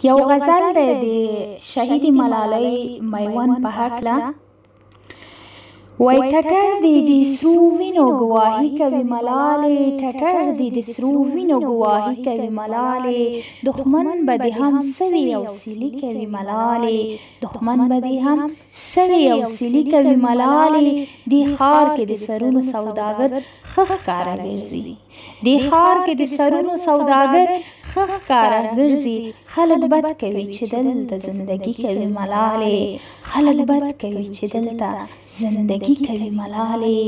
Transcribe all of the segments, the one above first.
یو غزل دی د شهید ملالۍ میوند په هکله. وای ټټر دی د سرو وینو ګواهي کوي ملالې، ټټر دی د سرو وینو ګواهي کوي ملالې، دښمن به دې هم سوي او سیلي کوي ملالې، دښمن به دې هم سوي او سیلي کوي ملالې، دې ښار کې د سرونو سوداګر ښه ښکاره ګرځي، دې ښار کې د سرونو سوداګر ښه ښکاره ګرځي، خلک بد کوي چې دلته زندگی کوي ملالې، خلک بد کوي چې دلته زندگی کوي ملالې،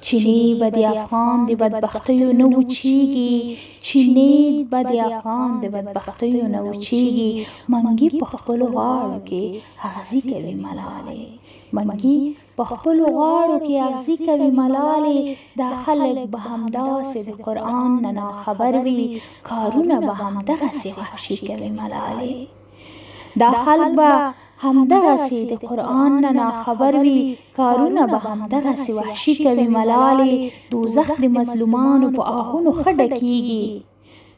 چینی به د افغان د بدبختیو نه وچیږي، چینی به د افغان د بدبختیو نه وچیږي، منګي په خپلو غاړو کې اغزي کوي ملالې، منګي په خپلو غاړو کې اغزي کوي ملالې، دا خلک به همداسې د قرآن نه ناخبر وي، کارونه به همدغسې وحشي کوي ملالې، دا خلک به همدغسې د قرآن نه ناخبر وي، کارونه به همدغسې وحشي کوي ملالې، دوزخ د مظلومانو په آهونو ښه ډکیږي،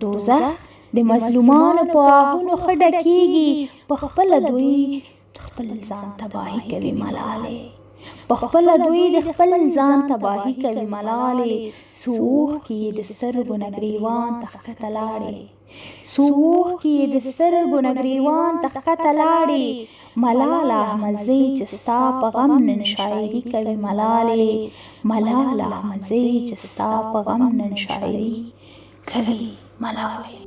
دوزخ د مظلومانو په آهونو ښه ډکیږي، په خپله دوی خپل ځان تباهي کوي ملالې، په خپله دوی د خپل ځان تباهي کوي ملالې، څو اوښکې د سترګو نه ګریوان ته ښکته لاړې، څو اوښکې د سترګو نه ګریوان ته ښکته لاړې، ملاله احمدزۍ چې ستا په غم نن شاعري کوي ملالې، ملاله احمدزۍ چې ستا په غم نن شاعري کوي ملالې.